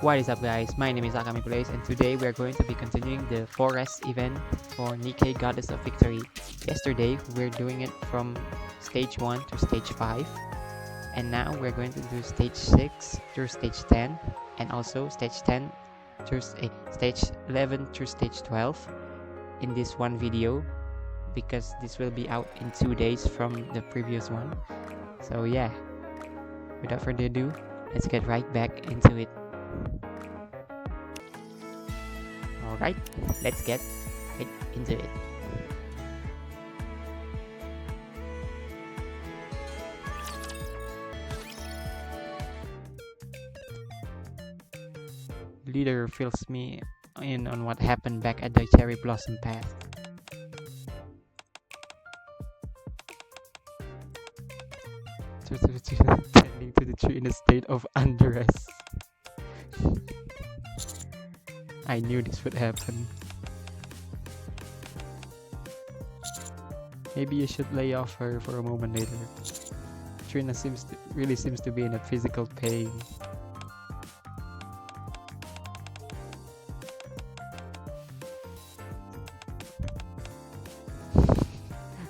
What is up guys, my name is Akami Plays and today we are going to be continuing the forest event for NIKKE Goddess of Victory. Yesterday we're doing it from stage 1 to stage 5 and now we're going to do stage 6 through stage 10 and also stage 10 through stage 11 through stage 12 in this one video because this will be out in 2 days from the previous one. So yeah, without further ado, let's get right back into it. Alright, let's get right into it. Leader fills me in on what happened back at the Cherry Blossom Path. Tending to the tree in a state of undress. I knew this would happen. Maybe you should lay off her for a moment later. Trina really seems to be in a physical pain.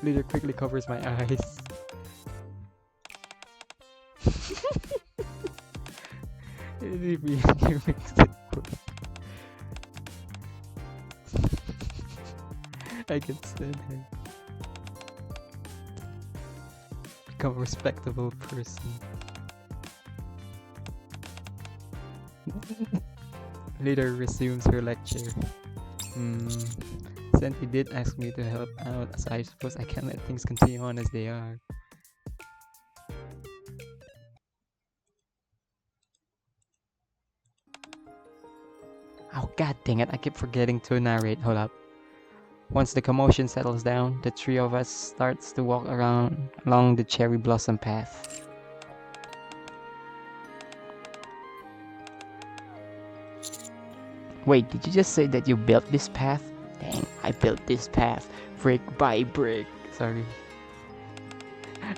Leader quickly covers my eyes. It really makes it worse. I can stand her. Become a respectable person. Later resumes her lecture. Senti did ask me to help out, so I suppose I can't let things continue on as they are. Oh god dang it, I keep forgetting to narrate. Hold up. Once the commotion settles down, the three of us starts to walk along the cherry blossom path. Wait, did you just say that you built this path? Dang, I built this path brick by brick. Sorry.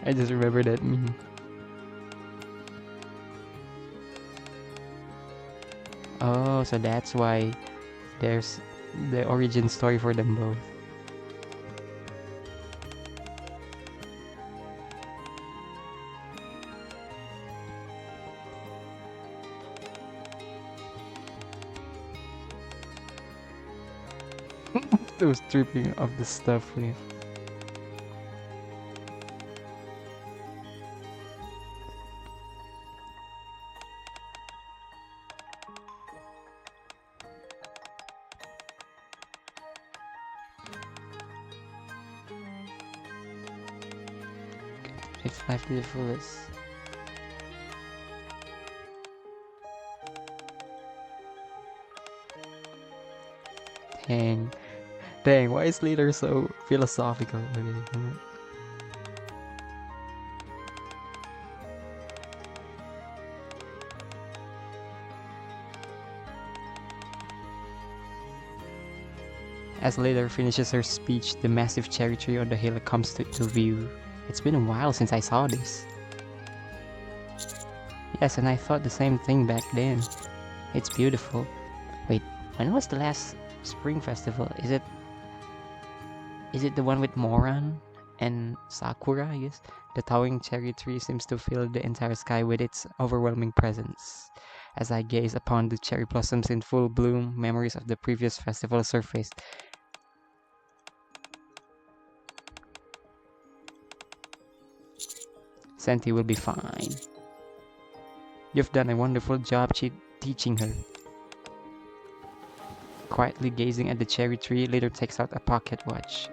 I just remember that meme. Oh, so that's why there's the origin story for them both. Those stripping of the stuff with. Live life to the fullest. Dang, why is Leader so philosophical? Okay. As Leader finishes her speech, the massive cherry tree on the hill comes to view. It's been a while since I saw this. Yes, and I thought the same thing back then. It's beautiful. Wait, when was the last spring festival? Is it the one with Moran and Sakura, I guess? The towering cherry tree seems to fill the entire sky with its overwhelming presence. As I gaze upon the cherry blossoms in full bloom, memories of the previous festival surfaced. Senti will be fine. You've done a wonderful job teaching her. Quietly gazing at the cherry tree, Leader takes out a pocket watch.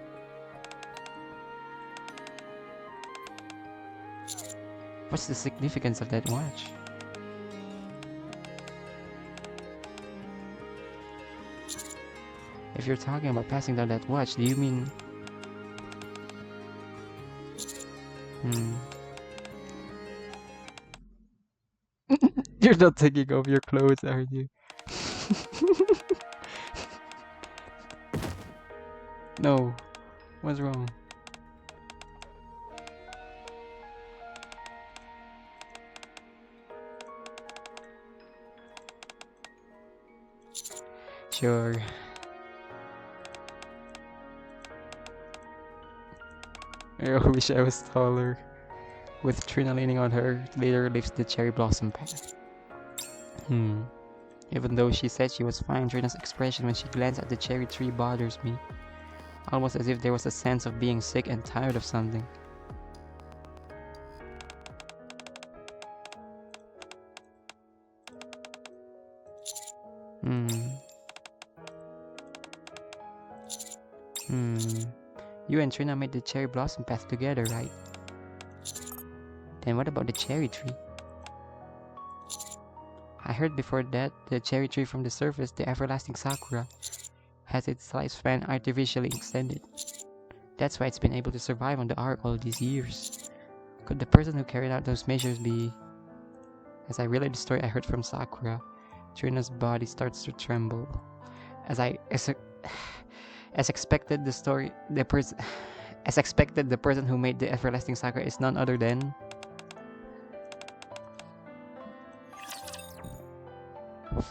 What's the significance of that watch? If you're talking about passing down that watch, do you mean... You're not taking off your clothes, are you? No. What's wrong? Sure. I wish I was taller. With Trina leaning on her, later leaves the cherry blossom path. Even though she said she was fine, Trina's expression when she glanced at the cherry tree bothers me. Almost as if there was a sense of being sick and tired of something. You and Trina made the cherry blossom path together, right? Then what about the cherry tree? I heard before that the cherry tree from the surface, the everlasting sakura, has its lifespan artificially extended. That's why it's been able to survive on the ark all these years. Could the person who carried out those measures be... As I relay the story I heard from Sakura, Trina's body starts to tremble. As expected, the person who made the everlasting sakura is none other than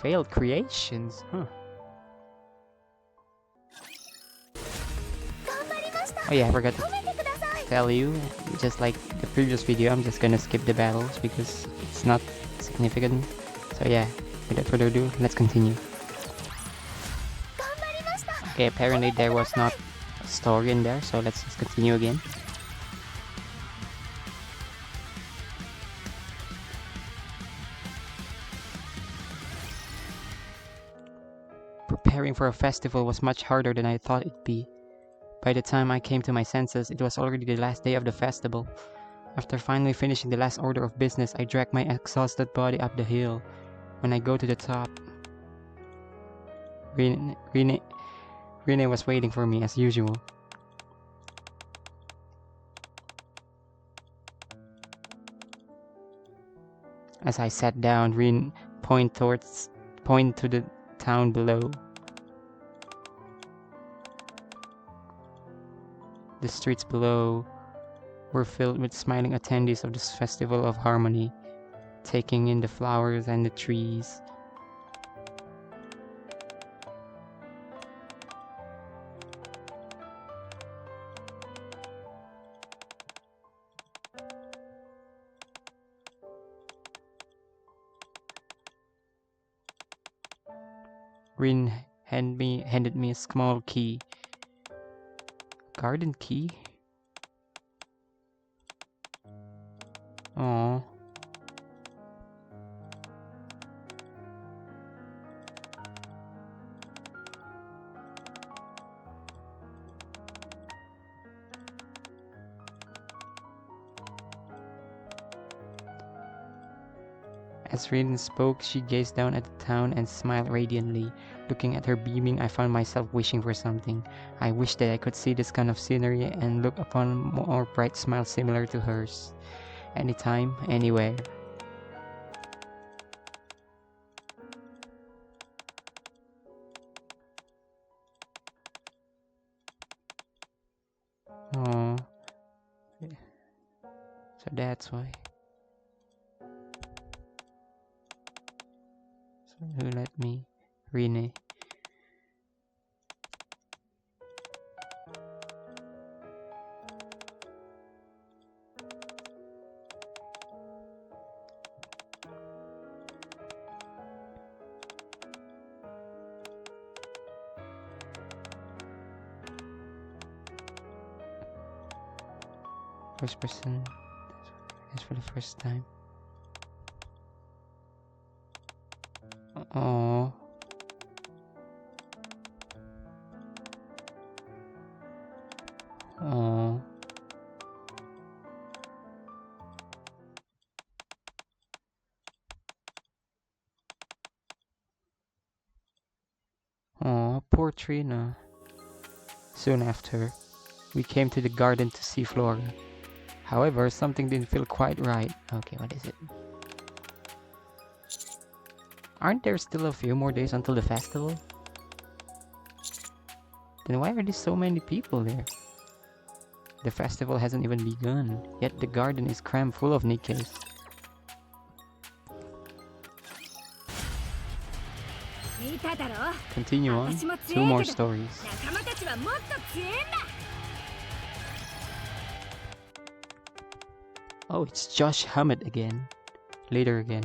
failed creations, huh? Oh yeah, I forgot to tell you, just like the previous video, I'm just gonna skip the battles because it's not significant. So yeah, without further ado, let's continue. Okay, apparently there was not a story in there, so let's just continue again. Preparing for a festival was much harder than I thought it'd be. By the time I came to my senses, it was already the last day of the festival. After finally finishing the last order of business, I dragged my exhausted body up the hill. When I go to the top, Rene was waiting for me as usual. As I sat down, Rene pointed to the town below. The streets below were filled with smiling attendees of this festival of harmony, taking in the flowers and the trees. Rin handed me a small key. Garden key? Aww. As Rin spoke, she gazed down at the town and smiled radiantly. Looking at her beaming, I found myself wishing for something. I wished that I could see this kind of scenery and look upon more bright smiles similar to hers. Anytime, anywhere. Oh, so that's why. So who let me? Rene. First person is for the first time. Oh. Oh. Oh, poor Trina. Soon after, we came to the garden to see Flora. However, something didn't feel quite right. Okay, what is it? Aren't there still a few more days until the festival? Then why are there so many people there? The festival hasn't even begun, yet the garden is crammed full of NIKKEs. Continue on. 2 more stories. Oh, it's Josh Hammett again. Later again.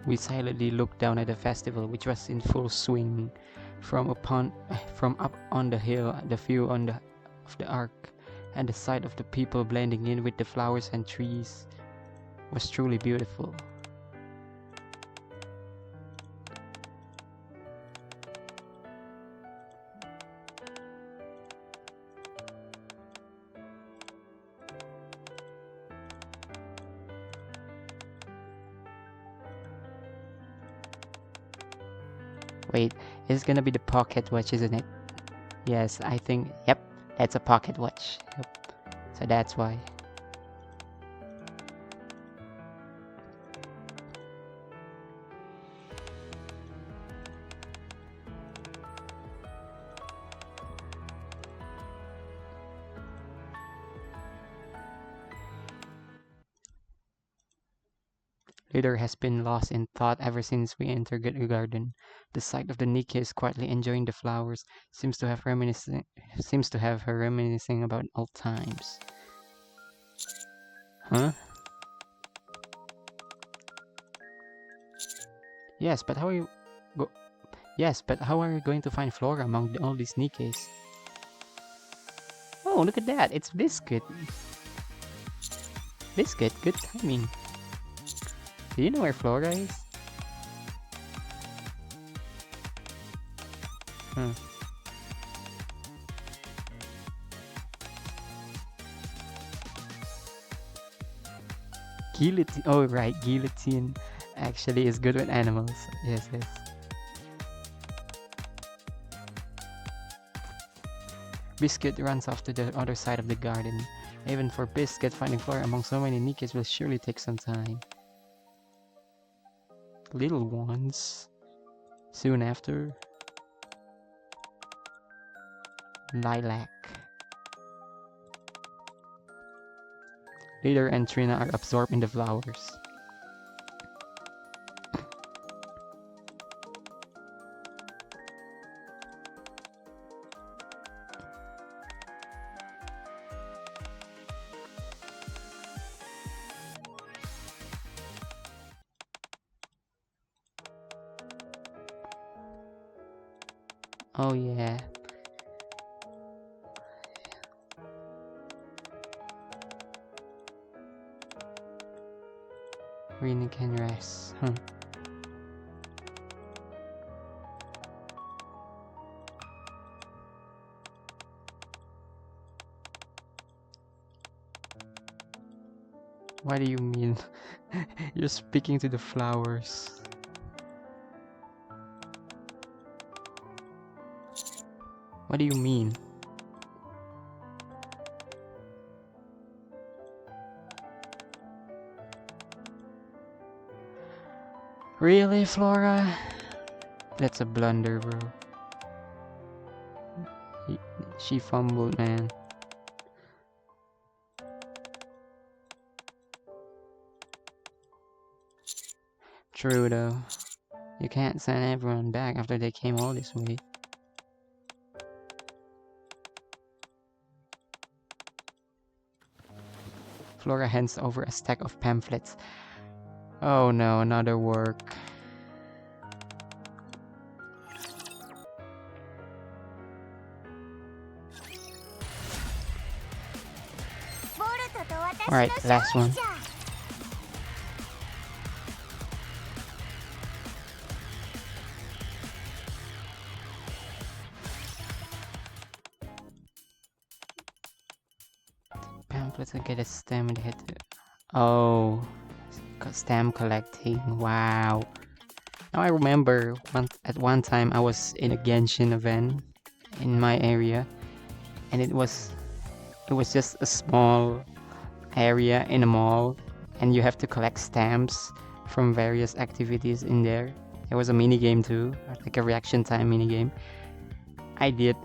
We silently looked down at the festival, which was in full swing. From up on the hill, the view of the arc and the sight of the people blending in with the flowers and trees was truly beautiful. Wait, it's gonna be the pocket watch, isn't it? Yes, I think, yep, that's a pocket watch. Yep. So that's why. Leader has been lost in thought ever since we entered the garden. The sight of the NIKKE is quietly enjoying the flowers seems to have her reminiscing about old times. Huh? Yes, but how are you going to find Flora among all these NIKKEs? Oh, look at that! It's Biscuit. Biscuit, good timing. Do you know where Flora is? Guillotine. Oh, right. Guillotine actually is good with animals. Yes, yes. Biscuit runs off to the other side of the garden. Even for Biscuit, finding Flora among so many NIKKEs will surely take some time. Little ones. Soon after. Lilac. Leader and Trina are absorbed in the flowers. Oh yeah. Rina can rest. What do you mean? You're speaking to the flowers. What do you mean? Really, Flora? That's a blunder, bro. She fumbled, man. True, though. You can't send everyone back after they came all this way. Flora hands over a stack of pamphlets. Oh no, another work. Alright, last one. Pamphlets and get a stem and hit it. Oh, stamp collecting. Wow. Now I remember at one time I was in a Genshin event in my area, and it was just a small area in a mall, and you have to collect stamps from various activities in there. There was a mini game too, like a reaction time mini game. I did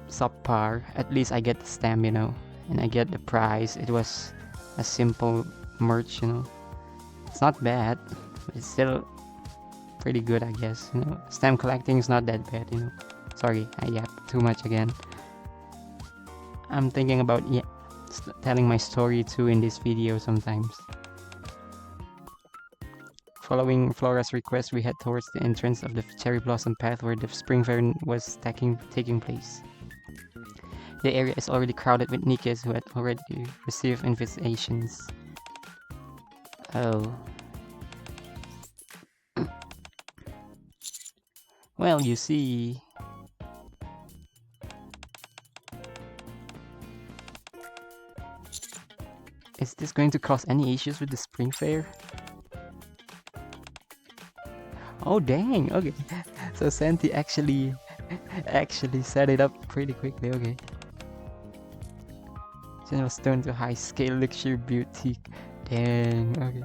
subpar. At least I get the stamp, and I get the prize. It was a simple merch, It's not bad. It's still pretty good, I guess. Stamp collecting is not that bad. Sorry, I yapped too much again. I'm thinking about telling my story too in this video sometimes. Following Flora's request, we head towards the entrance of the Cherry Blossom Path where the Spring Fair was taking place. The area is already crowded with NIKKEs who had already received invitations. Oh. Well, you see... Is this going to cause any issues with the Spring Fair? Oh dang, okay. So Santi actually set it up pretty quickly, okay. General Stone to high scale luxury boutique. Dang, okay.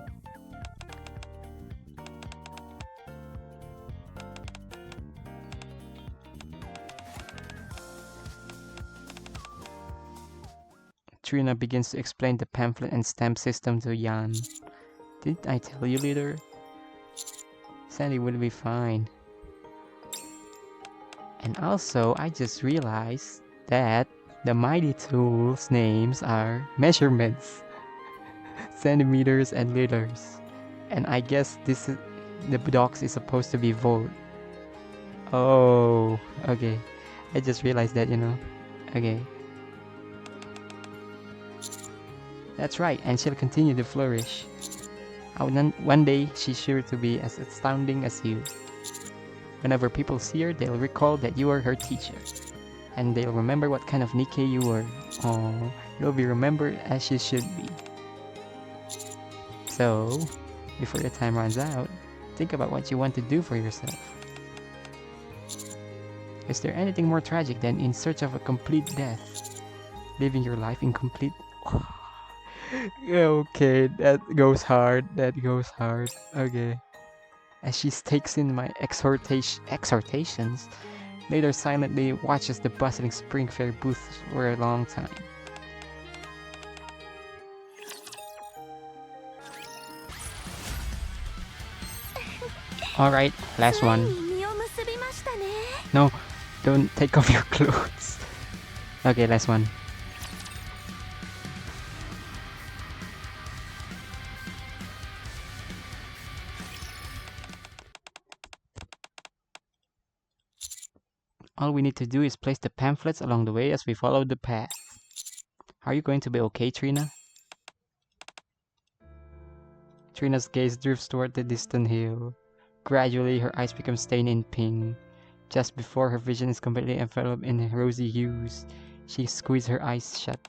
Trina begins to explain the pamphlet and stamp system to Jan. Didn't I tell you, leader? Sandy will be fine. And also, I just realized that the Mighty Tools names are measurements, centimeters and liters. And I guess this is the docs is supposed to be volt. Oh, okay. I just realized that, Okay. That's right, and she'll continue to flourish. One day, she's sure to be as astounding as you. Whenever people see her, they'll recall that you are her teacher. And they'll remember what kind of NIKKE you were. Oh, you'll be remembered as you should be. So, before the time runs out, think about what you want to do for yourself. Is there anything more tragic than in search of a complete death? Living your life incomplete? Okay, that goes hard. Okay. As she takes in my exhortations, later silently watches the bustling Spring Fair booth for a long time. Alright, last one. No, don't take off your clothes. Okay, last one. All we need to do is place the pamphlets along the way as we follow the path. Are you going to be okay, Trina? Trina's gaze drifts toward the distant hill. Gradually, her eyes become stained in pink. Just before her vision is completely enveloped in rosy hues, she squeezes her eyes shut.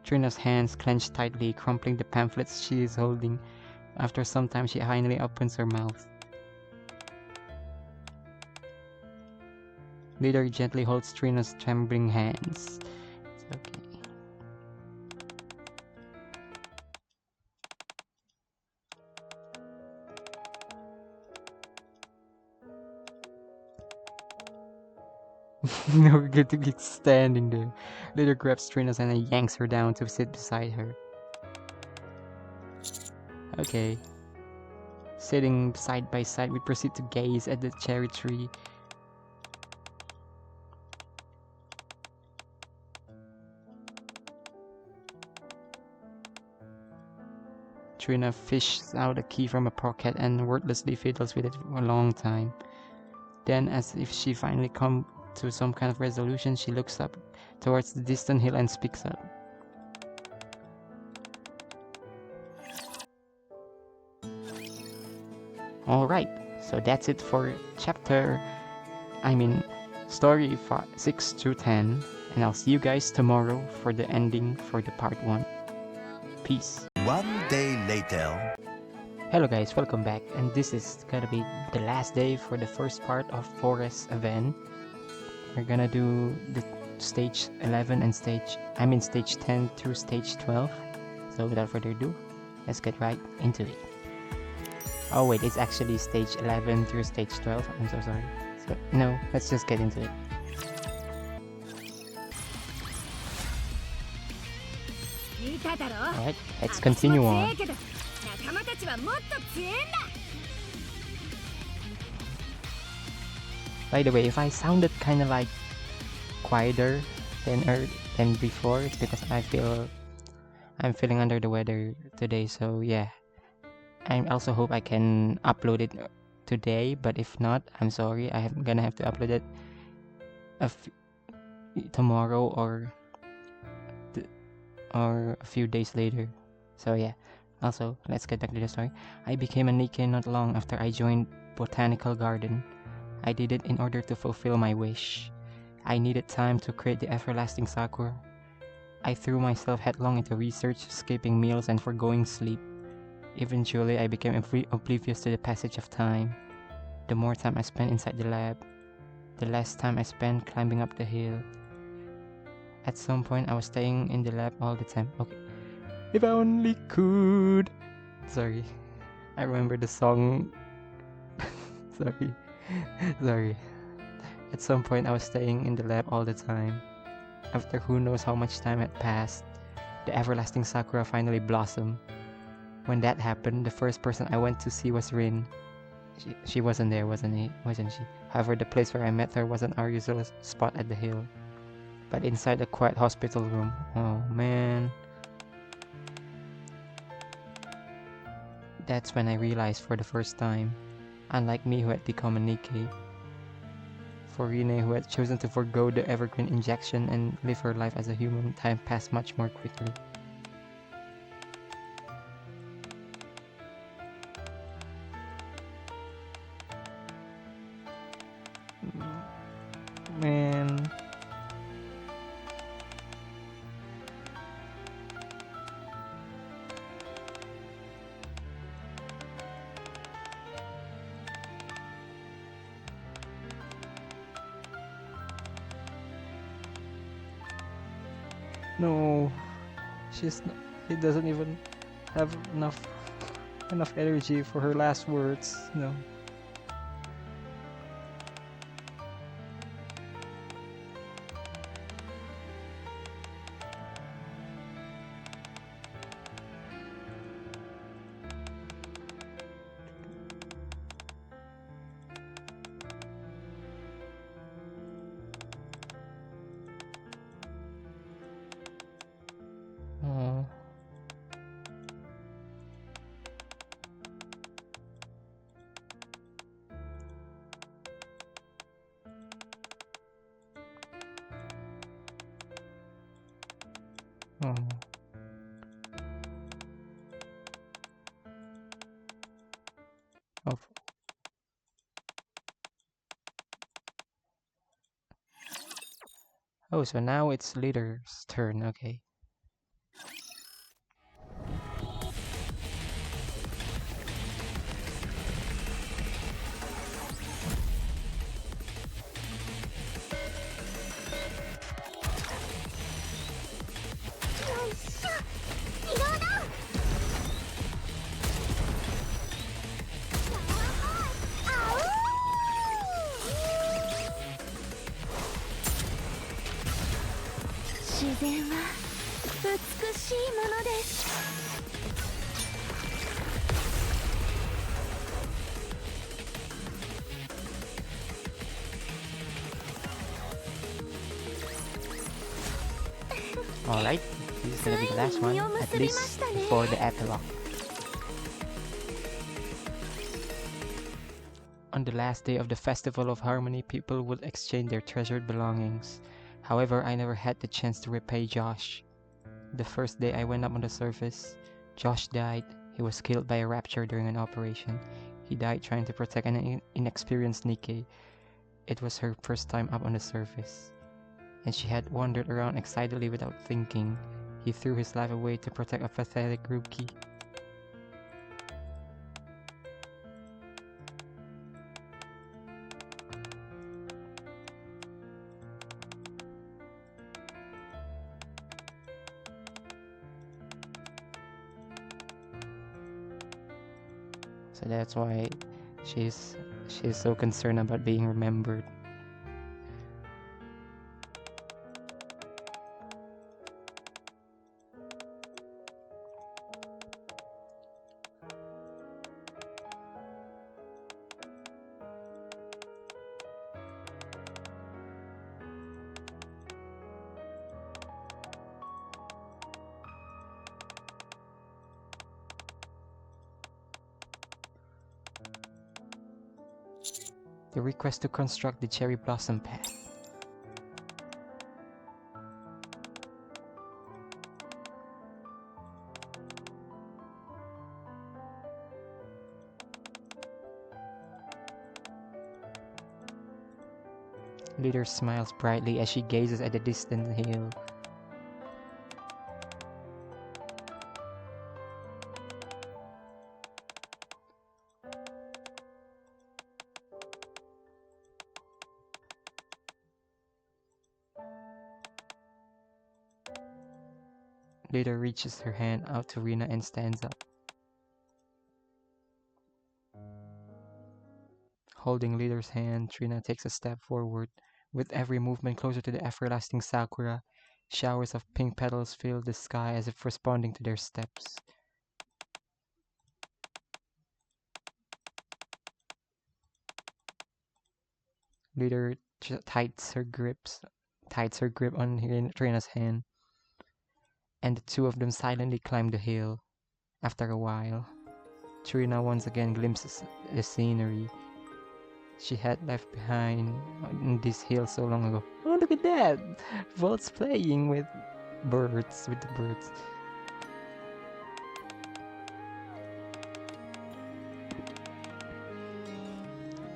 Trina's hands clench tightly, crumpling the pamphlets she is holding. After some time, she finally opens her mouth. Leader gently holds Trina's trembling hands. It's okay. No, we get to be standing there. Leader grabs Trina's hand and yanks her down to sit beside her. Okay. Sitting side by side, we proceed to gaze at the cherry tree. Trina fishes out a key from a pocket and wordlessly fiddles with it for a long time. Then, as if she finally come to some kind of resolution, she looks up towards the distant hill and speaks up. Alright, so that's it for story 6 through 10, and I'll see you guys tomorrow for the ending for the part 1. Peace. One day later. Hello guys, welcome back, and this is gonna be the last day for the first part of Forest event. We're gonna do stage 11 and stage 10 through stage 12. So without further ado, let's get right into it. Oh wait, it's actually stage 11 through stage 12. I'm so sorry. So, no, let's just get into it. Alright, let's continue on. By the way, if I sounded kind of like quieter than before, it's because I'm feeling under the weather today. So yeah, I also hope I can upload it today. But if not, I'm sorry. I'm gonna have to upload it tomorrow or a few days later. So yeah. Also, let's get back to the story. I became a NIKKE not long after I joined Botanical Garden. I did it in order to fulfill my wish. I needed time to create the everlasting sakura. I threw myself headlong into research, skipping meals and foregoing sleep. Eventually, I became oblivious to the passage of time. The more time I spent inside the lab, the less time I spent climbing up the hill. At some point, I was staying in the lab all the time. Okay. If I only could. Sorry. I remember the song. Sorry. At some point, I was staying in the lab all the time. After who knows how much time had passed, the everlasting sakura finally blossomed. When that happened, the first person I went to see was Rin. She wasn't there, wasn't she? However, the place where I met her wasn't our usual spot at the hill, but inside a quiet hospital room. Oh man. That's when I realized for the first time, unlike me who had become a NIKKE, for Rine who had chosen to forego the evergreen injection and live her life as a human, time passed much more quickly. Man. No, she doesn't even have enough energy for her last words. No. Oh. Oh. Oh. Oh, so now it's Leader's turn. Okay. Alright, this is gonna be the last one, at least before the epilogue. On the last day of the Festival of Harmony, people would exchange their treasured belongings. However, I never had the chance to repay Josh. The first day I went up on the surface, Josh died. He was killed by a rapture during an operation. He died trying to protect an inexperienced NIKKE. It was her first time up on the surface, and she had wandered around excitedly without thinking. He threw his life away to protect a pathetic rookie. So that's why she's so concerned about being remembered. The request to construct the cherry blossom path. Leader smiles brightly as she gazes at the distant hill. Leader reaches her hand out to Rina and stands up. Holding Leader's hand, Trina takes a step forward. With every movement closer to the everlasting sakura, showers of pink petals fill the sky as if responding to their steps. Leader tightens her grip on Trina's hand, and the two of them silently climb the hill. After a while, Trina once again glimpses the scenery she had left behind on this hill so long ago. Oh, look at that! Volt's playing with the birds.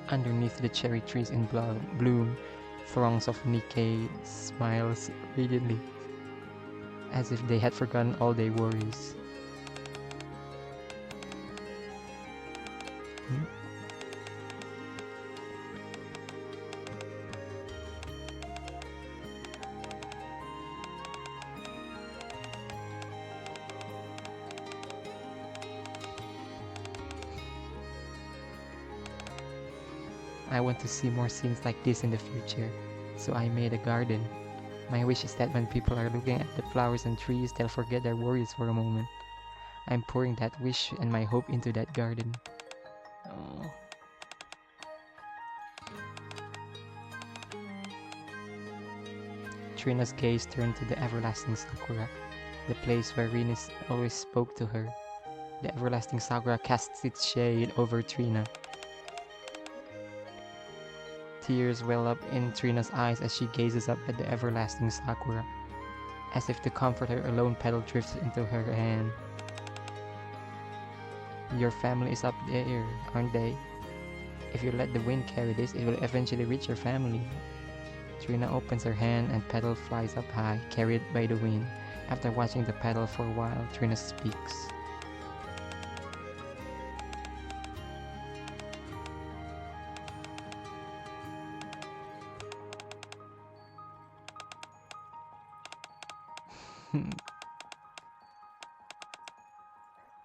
Underneath the cherry trees in bloom, throngs of NIKKE smiles radiantly, as if they had forgotten all their worries. I want to see more scenes like this in the future, so I made a garden. My wish is that when people are looking at the flowers and trees, they'll forget their worries for a moment. I'm pouring that wish and my hope into that garden. Oh. Trina's gaze turned to the everlasting sakura, the place where Rinus always spoke to her. The everlasting sakura casts its shade over Trina. Tears well up in Trina's eyes as she gazes up at the everlasting sakura, as if to comfort her, a lone petal drifts into her hand. Your family is up there, aren't they? If you let the wind carry this, it will eventually reach your family. Trina opens her hand and petal flies up high, carried by the wind. After watching the petal for a while, Trina speaks.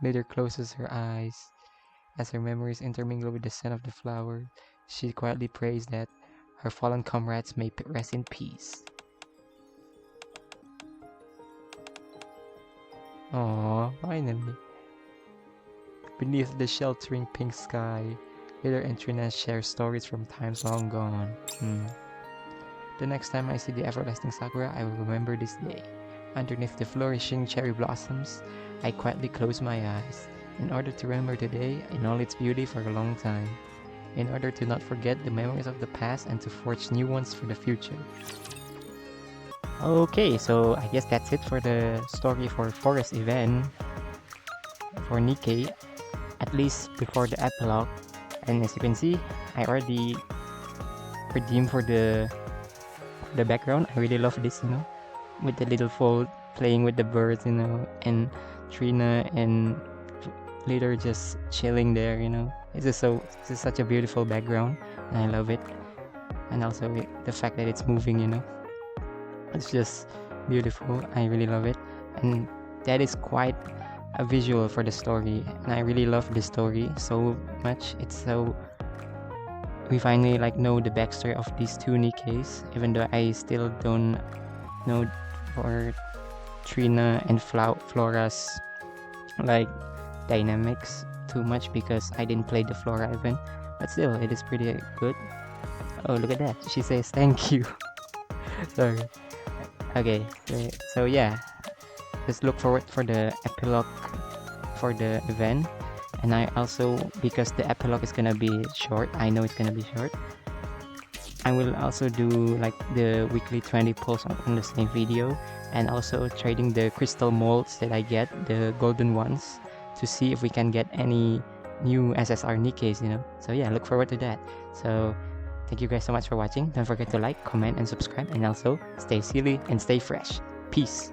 Later closes her eyes. As her memories intermingle with the scent of the flower, she quietly prays that her fallen comrades may rest in peace. Aww, finally. Beneath the sheltering pink sky, Leader and Trina share stories from times long gone. The next time I see the everlasting sakura, I will remember this day. Underneath the flourishing cherry blossoms, I quietly close my eyes, in order to remember today in all its beauty for a long time, in order to not forget the memories of the past and to forge new ones for the future. Okay, so I guess that's it for the story for Forest event for NIKKE, at least before the epilogue. And as you can see, I already redeemed for the background. I really love this, with the little fold playing with the birds, and Trina and Leader just chilling there, This is such a beautiful background, and I love it. And also the fact that it's moving, it's just beautiful. I really love it, and that is quite a visual for the story, and I really love the story so much. It's so, we finally like know the backstory of these two Nikkes, even though I still don't know for Trina and Flora's like dynamics too much because I didn't play the Flora event, but still it is pretty good. Oh, look at that, she says thank you. Sorry. Okay, so yeah, just look forward for the epilogue for the event. And I also, because the epilogue is gonna be short, I know it's gonna be short, I will also do like the weekly 20 pulls on the same video, and also trading the crystal molds that I get, the golden ones, to see if we can get any new SSR Nikkes, you know. So yeah, look forward to that. So thank you guys so much for watching. Don't forget to like, comment, and subscribe, and also stay silly and stay fresh. Peace.